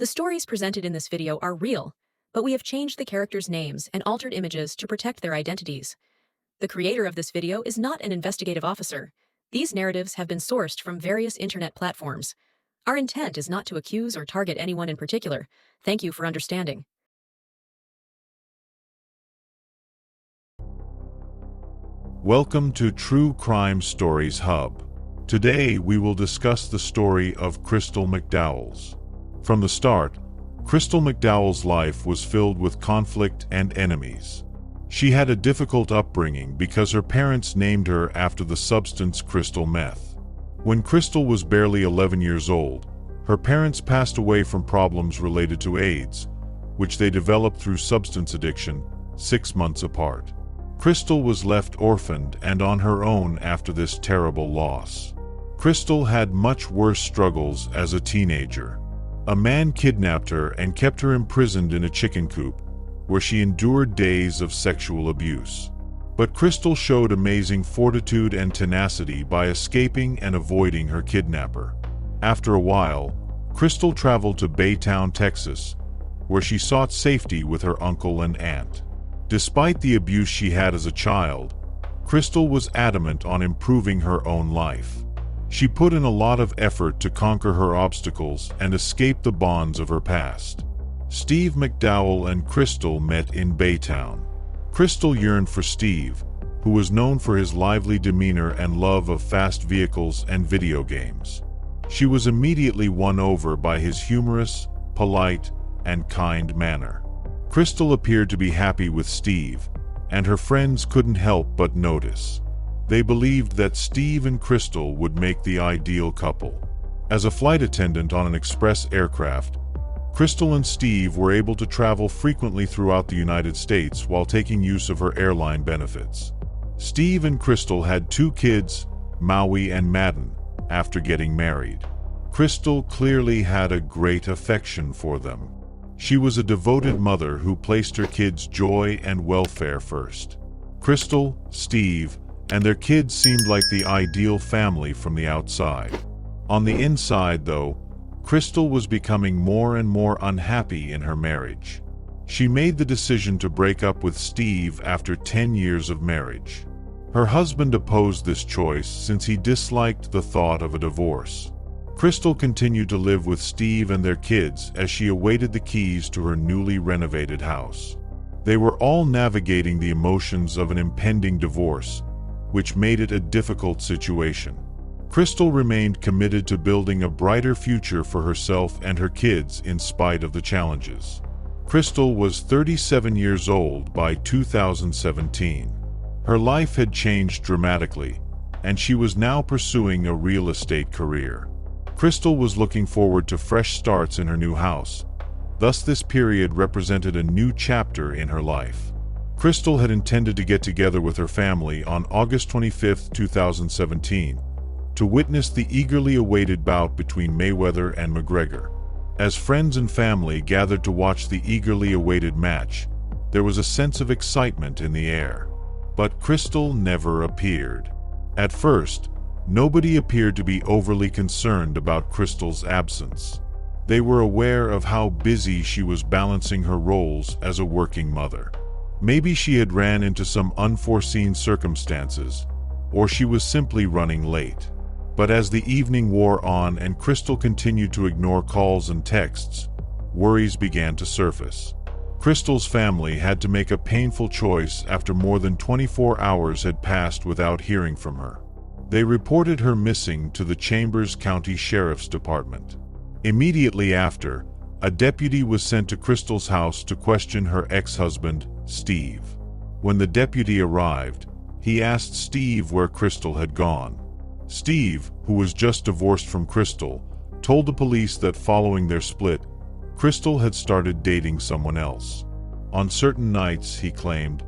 The stories presented in this video are real, but we have changed the characters' names and altered images to protect their identities. The creator of this video is not an investigative officer. These narratives have been sourced from various internet platforms. Our intent is not to accuse or target anyone in particular. Thank you for understanding. Welcome to True Crime Stories Hub. Today we will discuss the story of Crystal McDowell's. From the start, Crystal McDowell's life was filled with conflict and enemies. She had a difficult upbringing because her parents named her after the substance crystal meth. When Crystal was barely 11 years old, her parents passed away from problems related to AIDS, which they developed through substance addiction, 6 months apart. Crystal was left orphaned and on her own after this terrible loss. Crystal had much worse struggles as a teenager. A man kidnapped her and kept her imprisoned in a chicken coop, where she endured days of sexual abuse. But Crystal showed amazing fortitude and tenacity by escaping and avoiding her kidnapper. After a while, Crystal traveled to Baytown, Texas, where she sought safety with her uncle and aunt. Despite the abuse she had as a child, Crystal was adamant on improving her own life. She put in a lot of effort to conquer her obstacles and escape the bonds of her past. Steve McDowell and Crystal met in Baytown. Crystal yearned for Steve, who was known for his lively demeanor and love of fast vehicles and video games. She was immediately won over by his humorous, polite, and kind manner. Crystal appeared to be happy with Steve, and her friends couldn't help but notice. They believed that Steve and Crystal would make the ideal couple. As a flight attendant on an express aircraft, Crystal and Steve were able to travel frequently throughout the United States while taking use of her airline benefits. Steve and Crystal had 2 kids, Maui and Madden, after getting married. Crystal clearly had a great affection for them. She was a devoted mother who placed her kids' joy and welfare first. Crystal, Steve, and their kids seemed like the ideal family from the outside. On the inside, though, Crystal was becoming more and more unhappy in her marriage. She made the decision to break up with Steve after 10 years of marriage. Her husband opposed this choice since he disliked the thought of a divorce. Crystal continued to live with Steve and their kids as she awaited the keys to her newly renovated house. They were all navigating the emotions of an impending divorce, which made it a difficult situation. Crystal remained committed to building a brighter future for herself and her kids in spite of the challenges. Crystal was 37 years old by 2017. Her life had changed dramatically, and she was now pursuing a real estate career. Crystal was looking forward to fresh starts in her new house. Thus, this period represented a new chapter in her life. Crystal had intended to get together with her family on August 25, 2017, to witness the eagerly awaited bout between Mayweather and McGregor. As friends and family gathered to watch the eagerly awaited match, there was a sense of excitement in the air. But Crystal never appeared. At first, nobody appeared to be overly concerned about Crystal's absence. They were aware of how busy she was balancing her roles as a working mother. Maybe she had ran into some unforeseen circumstances, or she was simply running late. But as the evening wore on and Crystal continued to ignore calls and texts, worries began to surface. Crystal's family had to make a painful choice after more than 24 hours had passed without hearing from her. They reported her missing to the Chambers County Sheriff's Department. Immediately after, a deputy was sent to Crystal's house to question her ex-husband, Steve. When the deputy arrived, he asked Steve where Crystal had gone. Steve, who was just divorced from Crystal, told the police that following their split, Crystal had started dating someone else. On certain nights, he claimed,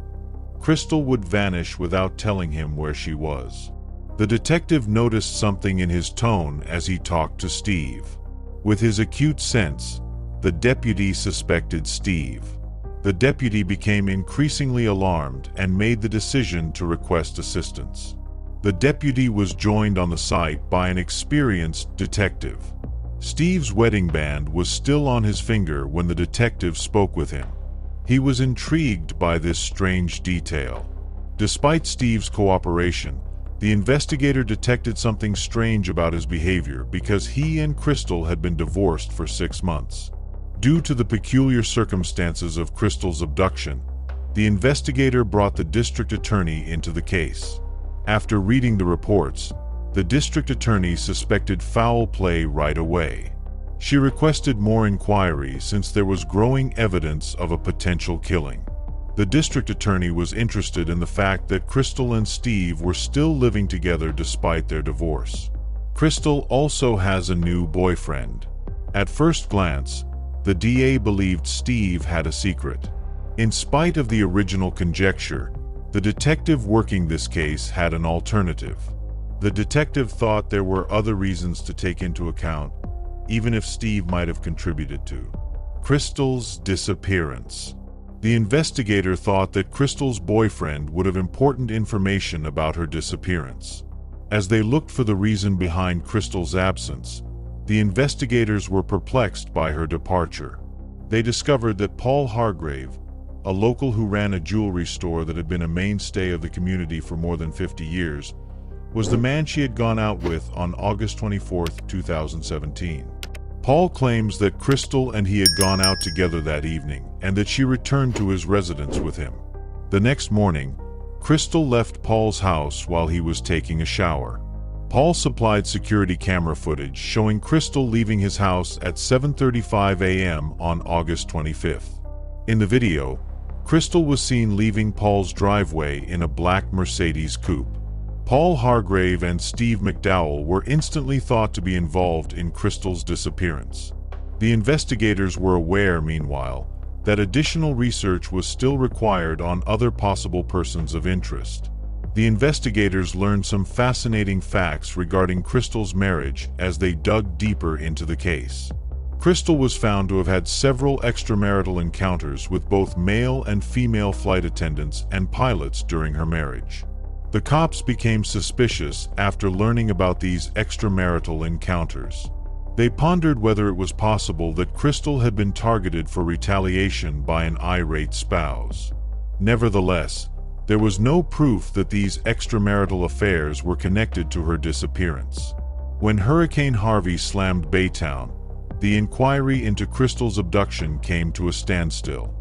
Crystal would vanish without telling him where she was. The detective noticed something in his tone as he talked to Steve. With his acute sense, the deputy suspected Steve. The deputy became increasingly alarmed and made the decision to request assistance. The deputy was joined on the site by an experienced detective. Steve's wedding band was still on his finger when the detective spoke with him. He was intrigued by this strange detail. Despite Steve's cooperation, the investigator detected something strange about his behavior because he and Crystal had been divorced for 6 months. Due to the peculiar circumstances of Crystal's abduction, the investigator brought the district attorney into the case. After reading the reports, the district attorney suspected foul play right away. She requested more inquiry since there was growing evidence of a potential killing. The district attorney was interested in the fact that Crystal and Steve were still living together despite their divorce. Crystal also has a new boyfriend. At first glance, the DA believed Steve had a secret. In spite of the original conjecture, the detective working this case had an alternative. The detective thought there were other reasons to take into account, even if Steve might have contributed to Crystal's disappearance. The investigator thought that Crystal's boyfriend would have important information about her disappearance. As they looked for the reason behind Crystal's absence, the investigators were perplexed by her departure. They discovered that Paul Hargrave, a local who ran a jewelry store that had been a mainstay of the community for more than 50 years, was the man she had gone out with on August 24, 2017. Paul claims that Crystal and he had gone out together that evening and that she returned to his residence with him. The next morning, Crystal left Paul's house while he was taking a shower. Paul supplied security camera footage showing Crystal leaving his house at 7:35 a.m. on August 25th. In the video, Crystal was seen leaving Paul's driveway in a black Mercedes coupe. Paul Hargrave and Steve McDowell were instantly thought to be involved in Crystal's disappearance. The investigators were aware, meanwhile, that additional research was still required on other possible persons of interest. The investigators learned some fascinating facts regarding Crystal's marriage as they dug deeper into the case. Crystal was found to have had several extramarital encounters with both male and female flight attendants and pilots during her marriage. The cops became suspicious after learning about these extramarital encounters. They pondered whether it was possible that Crystal had been targeted for retaliation by an irate spouse. Nevertheless, there was no proof that these extramarital affairs were connected to her disappearance. When Hurricane Harvey slammed Baytown, the inquiry into Crystal's abduction came to a standstill.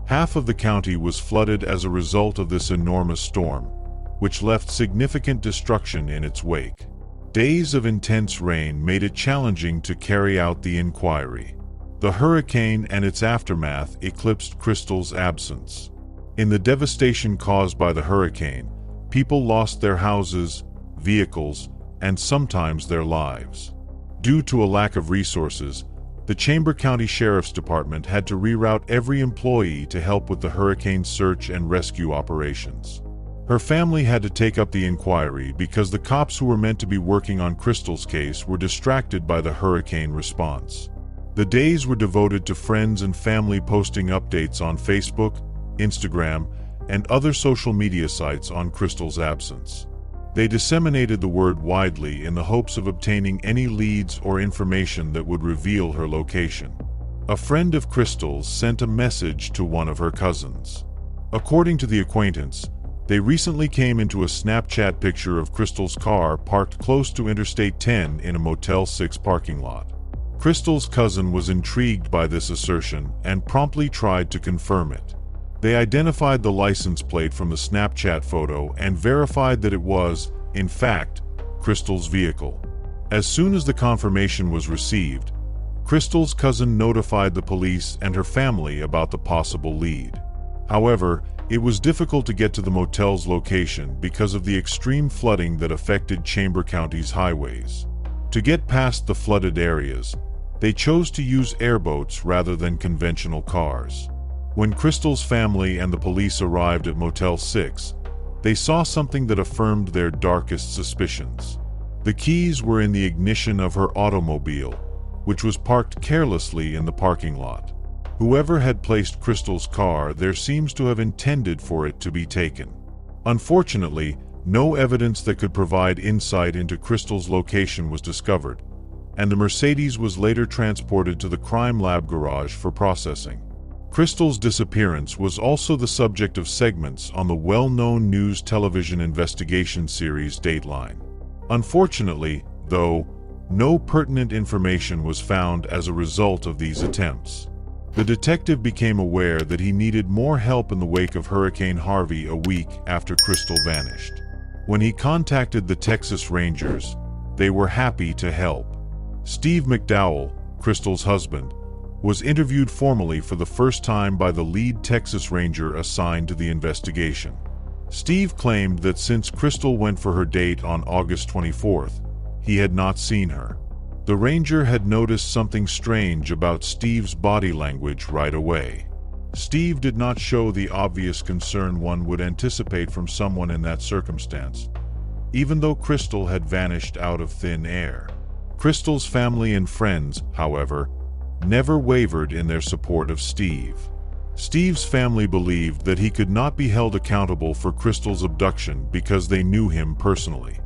Half of the county was flooded as a result of this enormous storm, which left significant destruction in its wake. Days of intense rain made it challenging to carry out the inquiry. The hurricane and its aftermath eclipsed Crystal's absence. In the devastation caused by the hurricane, people lost their houses, vehicles, and sometimes their lives. Due to a lack of resources, the Chambers County Sheriff's Department had to reroute every employee to help with the hurricane search and rescue operations. Her family had to take up the inquiry because the cops who were meant to be working on Crystal's case were distracted by the hurricane response. The days were devoted to friends and family posting updates on Facebook, Instagram, and other social media sites on Crystal's absence. They disseminated the word widely in the hopes of obtaining any leads or information that would reveal her location. A friend of Crystal's sent a message to one of her cousins. According to the acquaintance, they recently came into a Snapchat picture of Crystal's car parked close to Interstate 10 in a Motel 6 parking lot. Crystal's cousin was intrigued by this assertion and promptly tried to confirm it. They identified the license plate from the Snapchat photo and verified that it was, in fact, Crystal's vehicle. As soon as the confirmation was received, Crystal's cousin notified the police and her family about the possible lead. However, it was difficult to get to the motel's location because of the extreme flooding that affected Chambers County's highways. To get past the flooded areas, they chose to use airboats rather than conventional cars. When Crystal's family and the police arrived at Motel 6, they saw something that affirmed their darkest suspicions. The keys were in the ignition of her automobile, which was parked carelessly in the parking lot. Whoever had placed Crystal's car there seems to have intended for it to be taken. Unfortunately, no evidence that could provide insight into Crystal's location was discovered, and the Mercedes was later transported to the crime lab garage for processing. Crystal's disappearance was also the subject of segments on the well-known news television investigation series Dateline. Unfortunately, though, no pertinent information was found as a result of these attempts. The detective became aware that he needed more help in the wake of Hurricane Harvey a week after Crystal vanished. When he contacted the Texas Rangers, they were happy to help. Steve McDowell, Crystal's husband, was interviewed formally for the first time by the lead Texas Ranger assigned to the investigation. Steve claimed that since Crystal went for her date on August 24th, he had not seen her. The Ranger had noticed something strange about Steve's body language right away. Steve did not show the obvious concern one would anticipate from someone in that circumstance, even though Crystal had vanished out of thin air. Crystal's family and friends, however, never wavered in their support of Steve. Steve's family believed that he could not be held accountable for Crystal's abduction because they knew him personally.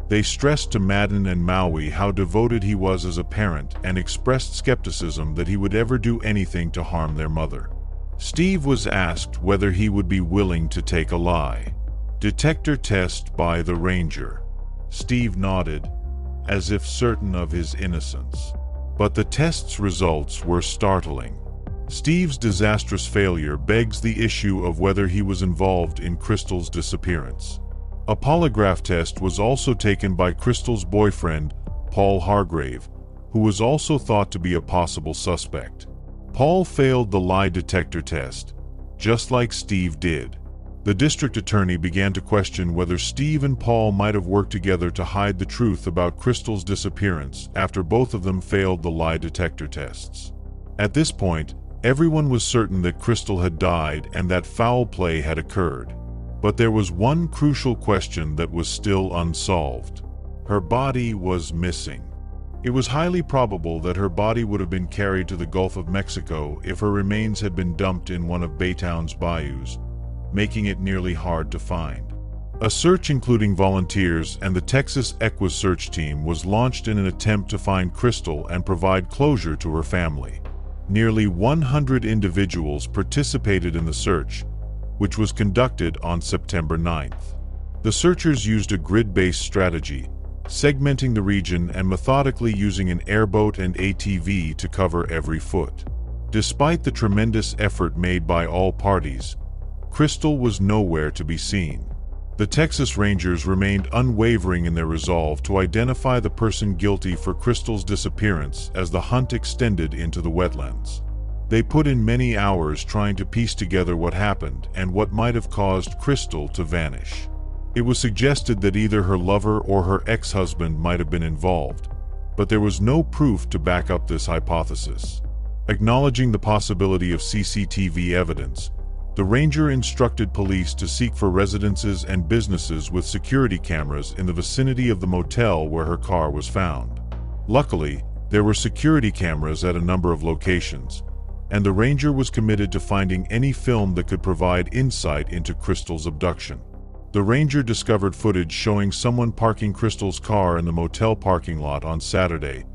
They stressed to Madden and Maui how devoted he was as a parent and expressed skepticism that he would ever do anything to harm their mother. Steve was asked whether he would be willing to take a lie detector test by the Ranger. Steve nodded, as if certain of his innocence. But the test's results were startling. Steve's disastrous failure begs the issue of whether he was involved in Crystal's disappearance. A polygraph test was also taken by Crystal's boyfriend, Paul Hargrave, who was also thought to be a possible suspect. Paul failed the lie detector test, just like Steve did. The district attorney began to question whether Steve and Paul might have worked together to hide the truth about Crystal's disappearance after both of them failed the lie detector tests. At this point, everyone was certain that Crystal had died and that foul play had occurred. But there was one crucial question that was still unsolved. Her body was missing. It was highly probable that her body would have been carried to the Gulf of Mexico if her remains had been dumped in one of Baytown's bayous, making it nearly hard to find. A search including volunteers and the Texas Equus search team was launched in an attempt to find Crystal and provide closure to her family. Nearly 100 individuals participated in the search, which was conducted on September 9th. The searchers used a grid-based strategy, segmenting the region and methodically using an airboat and ATV to cover every foot. Despite the tremendous effort made by all parties, Crystal was nowhere to be seen. The Texas Rangers remained unwavering in their resolve to identify the person guilty for Crystal's disappearance as the hunt extended into the wetlands. They put in many hours trying to piece together what happened and what might have caused Crystal to vanish. It was suggested that either her lover or her ex-husband might have been involved, but there was no proof to back up this hypothesis. Acknowledging the possibility of CCTV evidence, the ranger instructed police to seek for residences and businesses with security cameras in the vicinity of the motel where her car was found. Luckily, there were security cameras at a number of locations, and the ranger was committed to finding any film that could provide insight into Crystal's abduction. The ranger discovered footage showing someone parking Crystal's car in the motel parking lot on Saturday,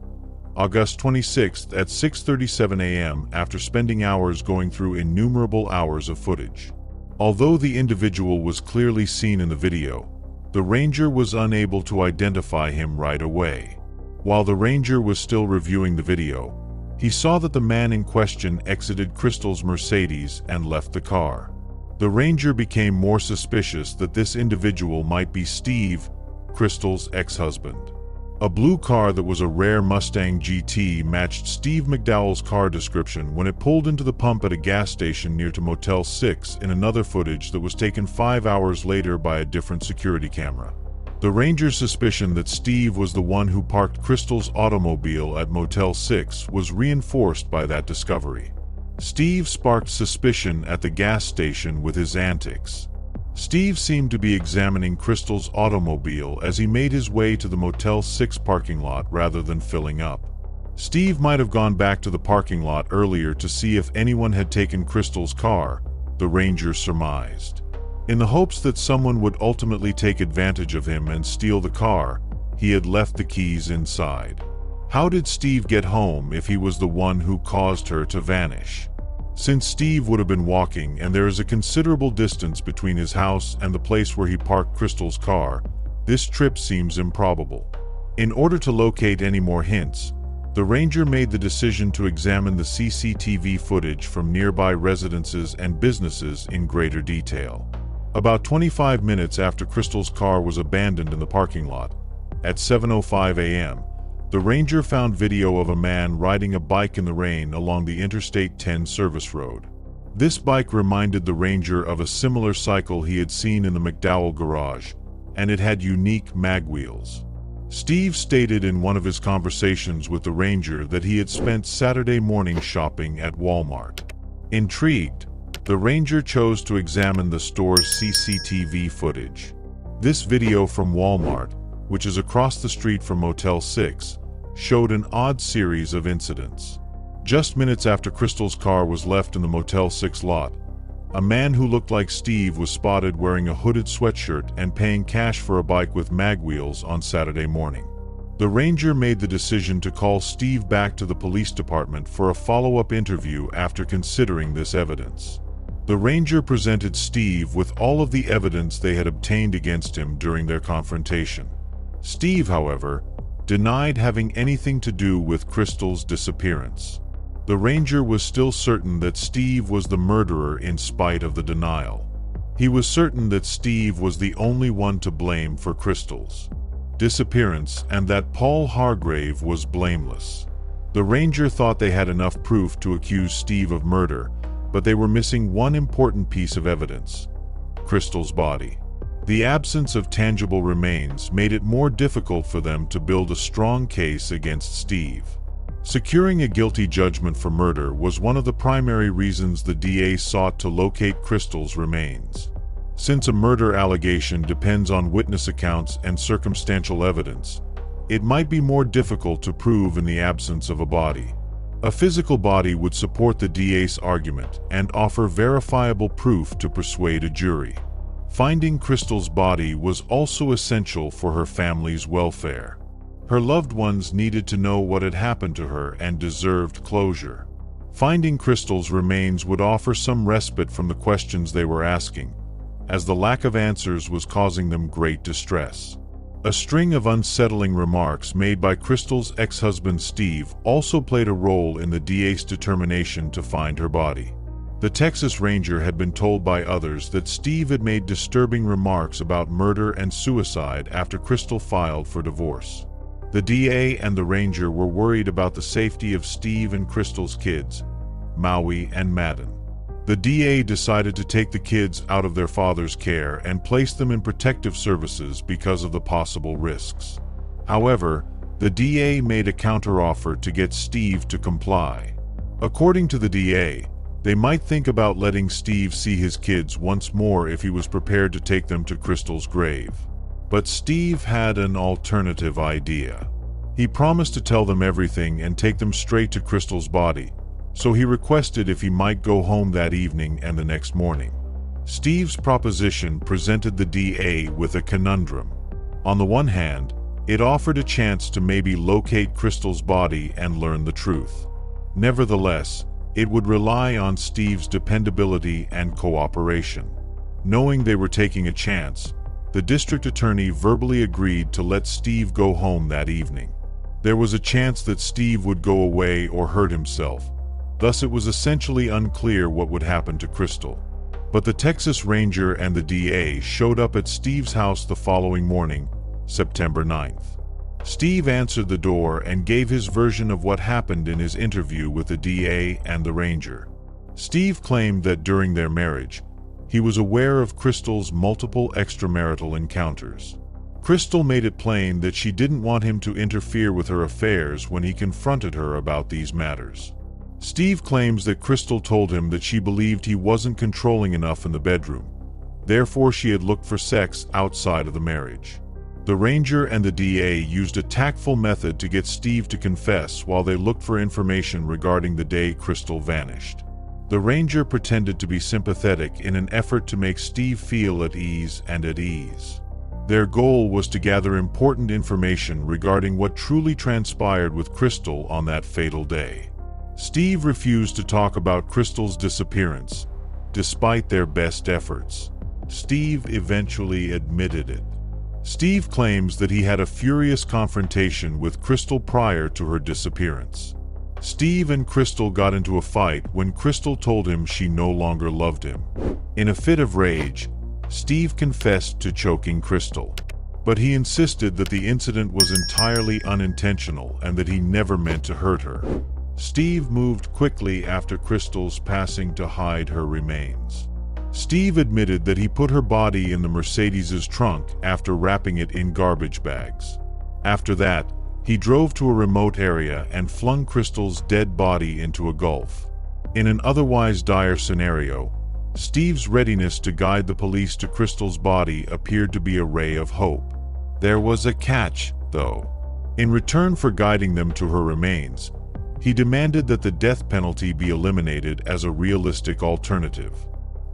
August 26th at 6:37 a.m. after spending hours going through innumerable hours of footage. Although the individual was clearly seen in the video, the ranger was unable to identify him right away. While the ranger was still reviewing the video, he saw that the man in question exited Crystal's Mercedes and left the car. The ranger became more suspicious that this individual might be Steve, Crystal's ex-husband. A blue car that was a rare Mustang GT matched Steve McDowell's car description when it pulled into the pump at a gas station near to Motel 6 in another footage that was taken 5 hours later by a different security camera. The ranger's suspicion that Steve was the one who parked Crystal's automobile at Motel 6 was reinforced by that discovery. Steve sparked suspicion at the gas station with his antics. Steve seemed to be examining Crystal's automobile as he made his way to the Motel 6 parking lot rather than filling up. Steve might have gone back to the parking lot earlier to see if anyone had taken Crystal's car, the ranger surmised. In the hopes that someone would ultimately take advantage of him and steal the car, he had left the keys inside. How did Steve get home if he was the one who caused her to vanish? Since Steve would have been walking and there is a considerable distance between his house and the place where he parked Crystal's car, this trip seems improbable. In order to locate any more hints, the ranger made the decision to examine the CCTV footage from nearby residences and businesses in greater detail. About 25 minutes after Crystal's car was abandoned in the parking lot, at 7:05 a.m., the ranger found video of a man riding a bike in the rain along the Interstate 10 service road. This bike reminded the ranger of a similar cycle he had seen in the McDowell garage, and it had unique mag wheels. Steve stated in one of his conversations with the ranger that he had spent Saturday morning shopping at Walmart. Intrigued, the ranger chose to examine the store's CCTV footage. This video from Walmart, which is across the street from Motel 6, showed an odd series of incidents. Just minutes after Crystal's car was left in the Motel 6 lot, a man who looked like Steve was spotted wearing a hooded sweatshirt and paying cash for a bike with mag wheels on Saturday morning. The ranger made the decision to call Steve back to the police department for a follow-up interview after considering this evidence. The ranger presented Steve with all of the evidence they had obtained against him during their confrontation. Steve, however, denied having anything to do with Crystal's disappearance. The ranger was still certain that Steve was the murderer in spite of the denial. He was certain that Steve was the only one to blame for Crystal's disappearance and that Paul Hargrave was blameless. The ranger thought they had enough proof to accuse Steve of murder, but they were missing one important piece of evidence: Crystal's body. The absence of tangible remains made it more difficult for them to build a strong case against Steve. Securing a guilty judgment for murder was one of the primary reasons the DA sought to locate Crystal's remains. Since a murder allegation depends on witness accounts and circumstantial evidence, it might be more difficult to prove in the absence of a body. A physical body would support the DA's argument and offer verifiable proof to persuade a jury. Finding Crystal's body was also essential for her family's welfare. Her loved ones needed to know what had happened to her and deserved closure. Finding Crystal's remains would offer some respite from the questions they were asking, as the lack of answers was causing them great distress. A string of unsettling remarks made by Crystal's ex-husband Steve also played a role in the DA's determination to find her body. The Texas Ranger had been told by others that Steve had made disturbing remarks about murder and suicide after Crystal filed for divorce. The DA and the Ranger were worried about the safety of Steve and Crystal's kids, Maui and Madden. The DA decided to take the kids out of their father's care and place them in protective services because of the possible risks. However, the DA made a counteroffer to get Steve to comply. According to the DA, they might think about letting Steve see his kids once more if he was prepared to take them to Crystal's grave. But Steve had an alternative idea. He promised to tell them everything and take them straight to Crystal's body, so he requested if he might go home that evening and the next morning. Steve's proposition presented the DA with a conundrum. On the one hand, it offered a chance to maybe locate Crystal's body and learn the truth. Nevertheless, it would rely on Steve's dependability and cooperation. Knowing they were taking a chance, the district attorney verbally agreed to let Steve go home that evening. There was a chance that Steve would go away or hurt himself, thus it was essentially unclear what would happen to Crystal. But the Texas Ranger and the DA showed up at Steve's house the following morning, September 9th. Steve answered the door and gave his version of what happened in his interview with the DA and the Ranger. Steve claimed that during their marriage, he was aware of Crystal's multiple extramarital encounters. Crystal made it plain that she didn't want him to interfere with her affairs when he confronted her about these matters. Steve claims that Crystal told him that she believed he wasn't controlling enough in the bedroom, therefore she had looked for sex outside of the marriage. The Ranger and the DA used a tactful method to get Steve to confess while they looked for information regarding the day Crystal vanished. The Ranger pretended to be sympathetic in an effort to make Steve feel at ease. Their goal was to gather important information regarding what truly transpired with Crystal on that fatal day. Steve refused to talk about Crystal's disappearance, despite their best efforts. Steve eventually admitted it. Steve claims that he had a furious confrontation with Crystal prior to her disappearance. Steve and Crystal got into a fight when Crystal told him she no longer loved him. In a fit of rage, Steve confessed to choking Crystal, but he insisted that the incident was entirely unintentional and that he never meant to hurt her. Steve moved quickly after Crystal's passing to hide her remains. Steve admitted that he put her body in the Mercedes's trunk after wrapping it in garbage bags. After that, he drove to a remote area and flung Crystal's dead body into a gulf. In an otherwise dire scenario, Steve's readiness to guide the police to Crystal's body appeared to be a ray of hope. There was a catch, though. In return for guiding them to her remains, he demanded that the death penalty be eliminated as a realistic alternative.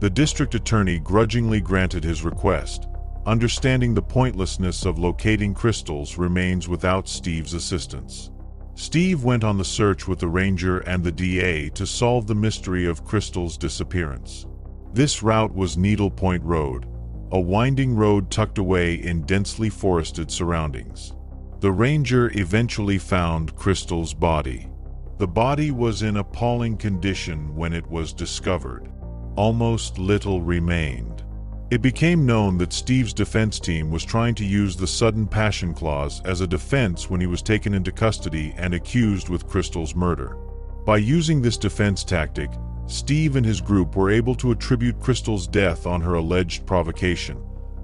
The district attorney grudgingly granted his request, understanding the pointlessness of locating Crystal's remains without Steve's assistance. Steve went on the search with the ranger and the DA to solve the mystery of Crystal's disappearance. This route was Needle Point Road, a winding road tucked away in densely forested surroundings. The ranger eventually found Crystal's body. The body was in appalling condition when it was discovered. Almost little remained. It became known that Steve's defense team was trying to use the sudden passion clause as a defense when he was taken into custody and accused with Crystal's murder. By using this defense tactic, Steve and his group were able to attribute Crystal's death on her alleged provocation,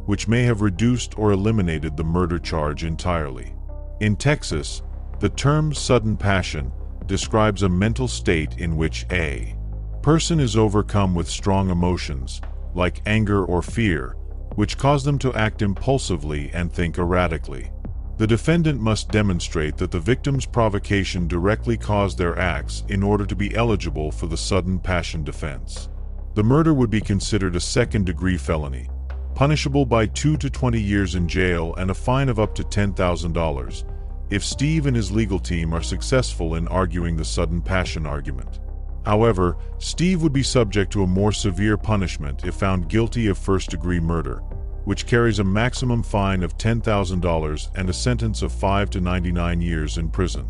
which may have reduced or eliminated the murder charge entirely. In Texas, the term sudden passion describes a mental state in which a person is overcome with strong emotions, like anger or fear, which cause them to act impulsively and think erratically. The defendant must demonstrate that the victim's provocation directly caused their acts in order to be eligible for the sudden passion defense. The murder would be considered a second-degree felony, punishable by 2 to 20 years in jail and a fine of up to $10,000 if Steve and his legal team are successful in arguing the sudden passion argument. However, Steve would be subject to a more severe punishment if found guilty of first-degree murder, which carries a maximum fine of $10,000 and a sentence of 5 to 99 years in prison.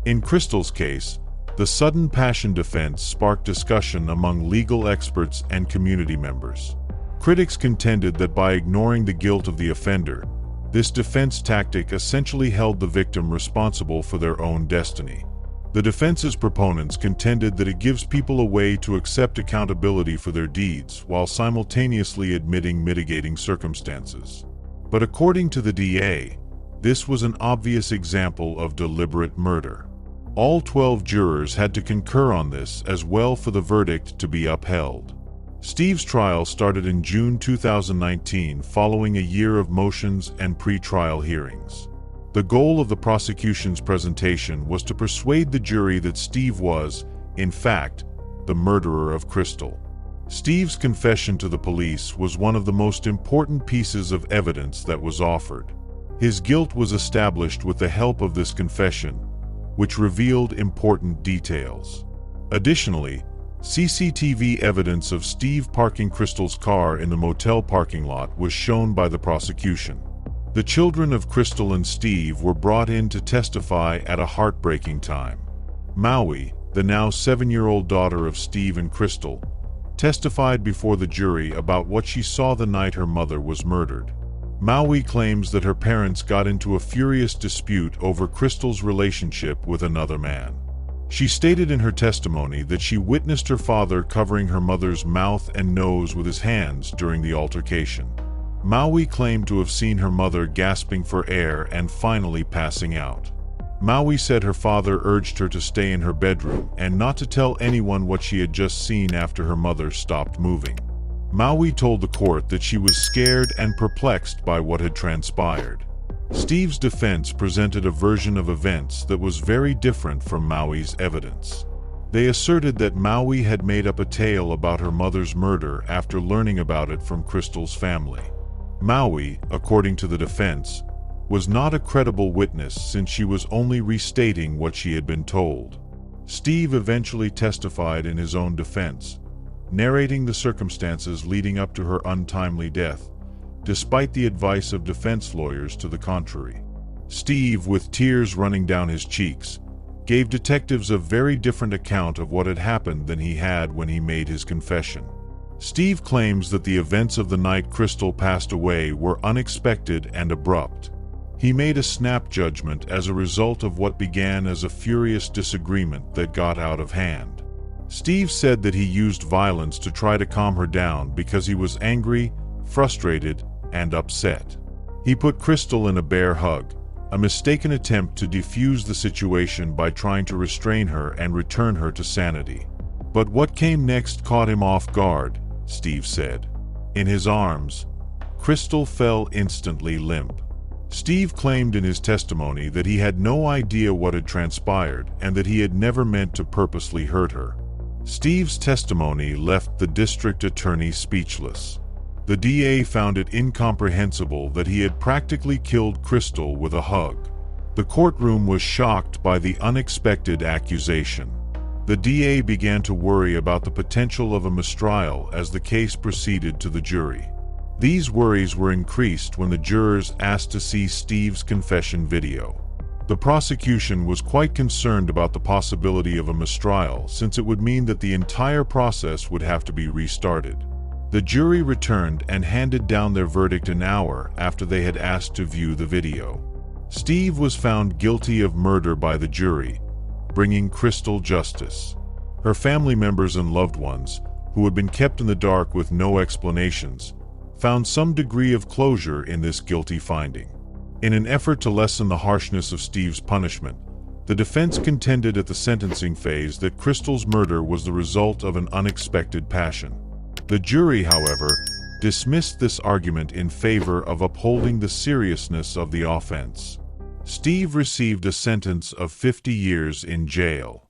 In Crystal's case, the sudden passion defense sparked discussion among legal experts and community members. Critics contended that by ignoring the guilt of the offender, this defense tactic essentially held the victim responsible for their own destiny. The defense's proponents contended that it gives people a way to accept accountability for their deeds while simultaneously admitting mitigating circumstances. But according to the DA, this was an obvious example of deliberate murder. All 12 jurors had to concur on this as well for the verdict to be upheld. Steve's trial started in June 2019 following a year of motions and pre-trial hearings. The goal of the prosecution's presentation was to persuade the jury that Steve was, in fact, the murderer of Crystal. Steve's confession to the police was one of the most important pieces of evidence that was offered. His guilt was established with the help of this confession, which revealed important details. Additionally, CCTV evidence of Steve parking Crystal's car in the motel parking lot was shown by the prosecution. The children of Crystal and Steve were brought in to testify at a heartbreaking time. Maui, the now 7-year-old daughter of Steve and Crystal, testified before the jury about what she saw the night her mother was murdered. Maui claims that her parents got into a furious dispute over Crystal's relationship with another man. She stated in her testimony that she witnessed her father covering her mother's mouth and nose with his hands during the altercation. Maui claimed to have seen her mother gasping for air and finally passing out. Maui said her father urged her to stay in her bedroom and not to tell anyone what she had just seen after her mother stopped moving. Maui told the court that she was scared and perplexed by what had transpired. Steve's defense presented a version of events that was very different from Maui's evidence. They asserted that Maui had made up a tale about her mother's murder after learning about it from Crystal's family. Maui, according to the defense, was not a credible witness since she was only restating what she had been told. Steve eventually testified in his own defense, narrating the circumstances leading up to her untimely death, despite the advice of defense lawyers to the contrary. Steve, with tears running down his cheeks, gave detectives a very different account of what had happened than he had when he made his confession. Steve claims that the events of the night Crystal passed away were unexpected and abrupt. He made a snap judgment as a result of what began as a furious disagreement that got out of hand. Steve said that he used violence to try to calm her down because he was angry, frustrated, and upset. He put Crystal in a bear hug, a mistaken attempt to defuse the situation by trying to restrain her and return her to sanity. But what came next caught him off guard, Steve said. In his arms, Crystal fell instantly limp. Steve claimed in his testimony that he had no idea what had transpired and that he had never meant to purposely hurt her. Steve's testimony left the district attorney speechless. The DA found it incomprehensible that he had practically killed Crystal with a hug. The courtroom was shocked by the unexpected accusation. The DA began to worry about the potential of a mistrial as the case proceeded to the jury. These worries were increased when the jurors asked to see Steve's confession video. The prosecution was quite concerned about the possibility of a mistrial since it would mean that the entire process would have to be restarted. The jury returned and handed down their verdict an hour after they had asked to view the video. Steve was found guilty of murder by the jury, bringing Crystal justice. Her family members and loved ones, who had been kept in the dark with no explanations, found some degree of closure in this guilty finding. In an effort to lessen the harshness of Steve's punishment, the defense contended at the sentencing phase that Crystal's murder was the result of an unexpected passion. The jury, however, dismissed this argument in favor of upholding the seriousness of the offense. Steve received a sentence of 50 years in jail.